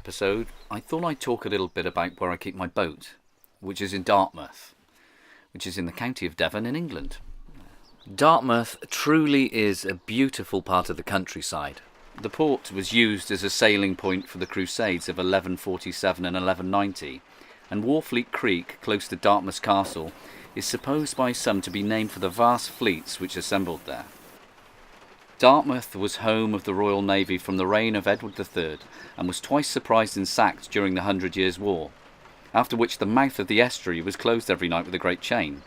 episode, I thought I'd talk a little bit about where I keep my boat, which is in Dartmouth, which is in the county of Devon in England. Dartmouth truly is a beautiful part of the countryside. The port was used as a sailing point for the Crusades of 1147 and 1190, and Warfleet Creek, close to Dartmouth Castle, is supposed by some to be named for the vast fleets which assembled there. Dartmouth was home of the Royal Navy from the reign of Edward III and was twice surprised and sacked during the 100 Years' War, after which the mouth of the estuary was closed every night with a great chain.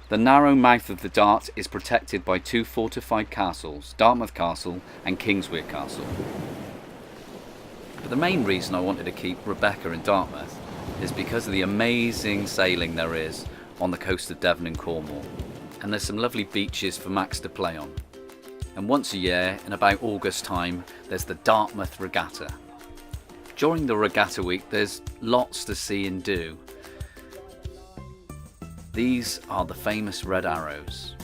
The narrow mouth of the Dart is protected by two fortified castles, Dartmouth Castle and Kingswear Castle. But the main reason I wanted to keep Rebecca in Dartmouth is because of the amazing sailing there is on the coast of Devon and Cornwall, and there's some lovely beaches for Max to play on. And once a year, in about August time, there's the Dartmouth Regatta. During the regatta week, there's lots to see and do. These are the famous red arrows.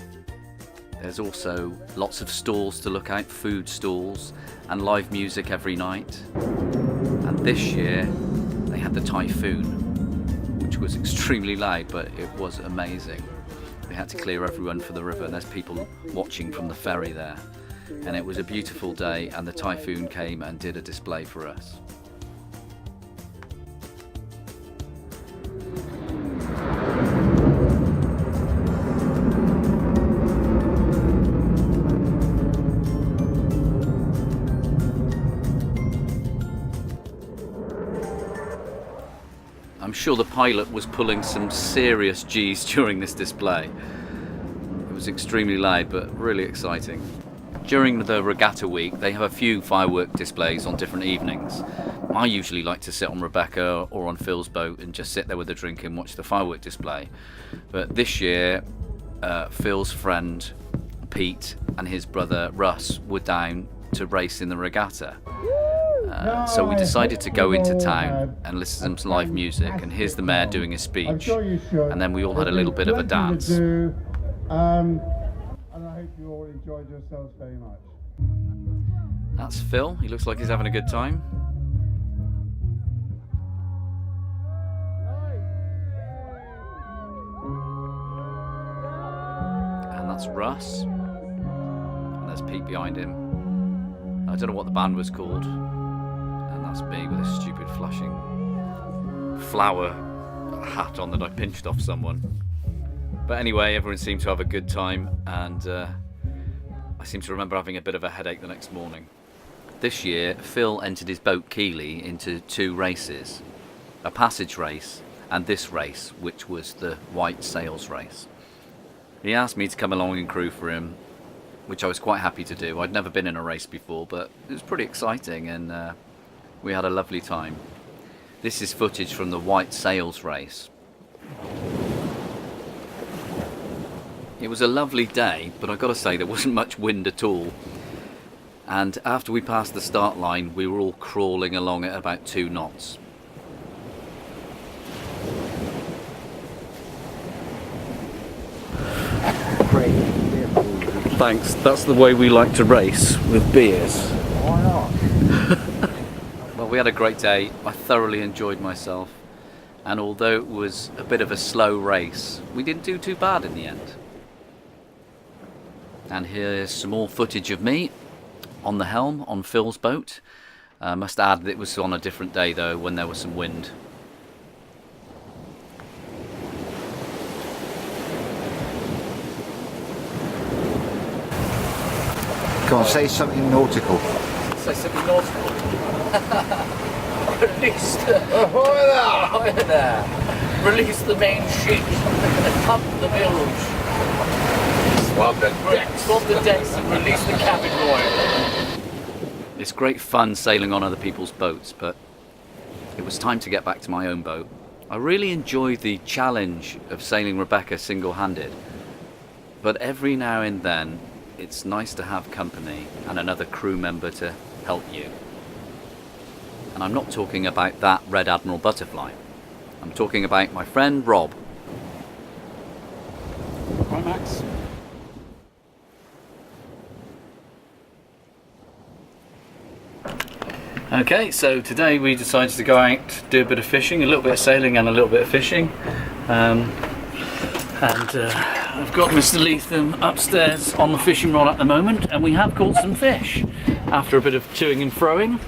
There's also lots of stalls to look out, food stalls, and live music every night. And this year, they had the typhoon, which was extremely loud, but it was amazing. They had to clear everyone for the river, and there's people watching from the ferry there. And it was a beautiful day, and the typhoon came and did a display for us. I'm sure the pilot was pulling some serious G's during this display. It was extremely loud, but really exciting. During the regatta week, they have a few firework displays on different evenings. I usually like to sit on Rebecca or on Phil's boat and just sit there with a drink and watch the firework display. But this year, Phil's friend Pete and his brother Russ were down to race in the regatta. So we decided to go into town and listen to some live music, and here's the mayor doing his speech, and then we all had a little bit of a dance. And I hope you all enjoyed yourselves very much. That's Phil, he looks like he's having a good time. And that's Russ, and there's Pete behind him. I don't know what the band was called. And that's me with a stupid flashing flower hat on that I pinched off someone. But anyway, everyone seemed to have a good time, and I seem to remember having a bit of a headache the next morning. This year, Phil entered his boat Keeley into two races, a passage race and this race, which was the white sails race. He asked me to come along and crew for him, which I was quite happy to do. I'd never been in a race before, but it was pretty exciting, and we had a lovely time. This is footage from the white sails race. It was a lovely day, but I've got to say there wasn't much wind at all. And after we passed the start line, we were all crawling along at about 2 knots. Thanks, that's the way we like to race, with beers. Why not? Well, we had a great day. I thoroughly enjoyed myself, and although it was a bit of a slow race, we didn't do too bad in the end. And here's some more footage of me on the helm on Phil's boat. I must add that it was on a different day though, when there was some wind. Go on, say something nautical. Say something nautical. Release the... Ahoy there! Release the main sheet. Pump the bilge. Swab the decks and release the cabin oil. It's great fun sailing on other people's boats, but it was time to get back to my own boat. I really enjoyed the challenge of sailing Rebecca single-handed, but every now and then it's nice to have company and another crew member to help you. And I'm not talking about that Red Admiral Butterfly. I'm talking about my friend Rob. Hi, Max. Okay, so today we decided to go out, do a bit of fishing, a little bit of sailing and a little bit of fishing. I've got Mr. Leatham upstairs on the fishing rod at the moment, and we have caught some fish after a bit of toing and froing.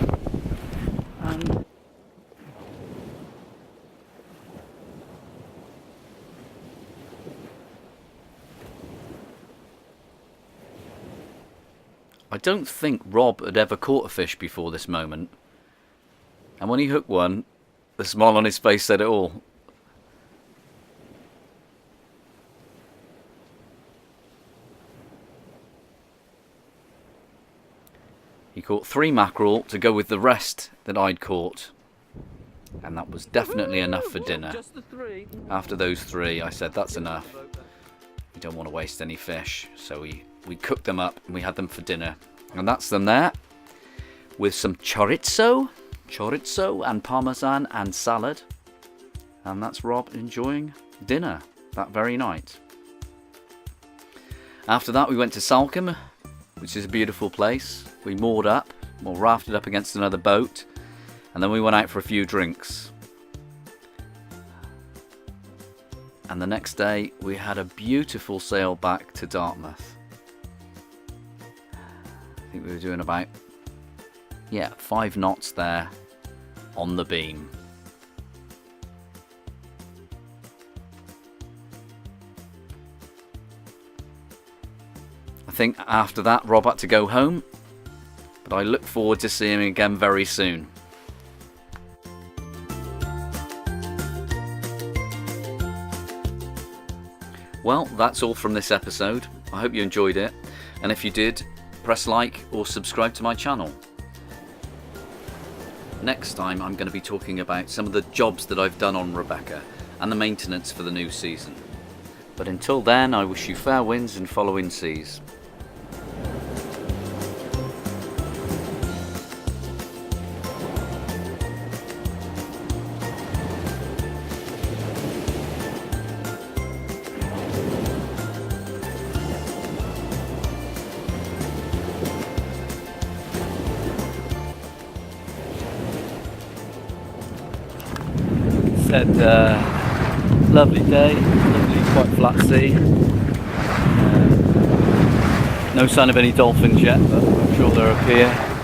I don't think Rob had ever caught a fish before this moment, and when he hooked one, the smile on his face said it all. He caught 3 mackerel to go with the rest that I'd caught, and that was definitely enough for dinner. Just the 3. After those 3, I said that's enough. We don't want to waste any fish, so we cooked them up and we had them for dinner. And that's them there, with some chorizo and parmesan and salad. And that's Rob enjoying dinner that very night. After that we went to Salcombe, which is a beautiful place. We moored up, or rafted up against another boat, and then we went out for a few drinks. And the next day we had a beautiful sail back to Dartmouth. I think we were doing about 5 knots there on the beam. I think after that Rob had to go home, but I look forward to seeing him again very soon. Well, that's all from this episode. I hope you enjoyed it, and if you did, press like or subscribe to my channel. Next time I'm going to be talking about some of the jobs that I've done on Rebecca and the maintenance for the new season. But until then, I wish you fair winds and following seas. Said lovely day, lovely quite flat sea. No sign of any dolphins yet, but I'm sure they're up here.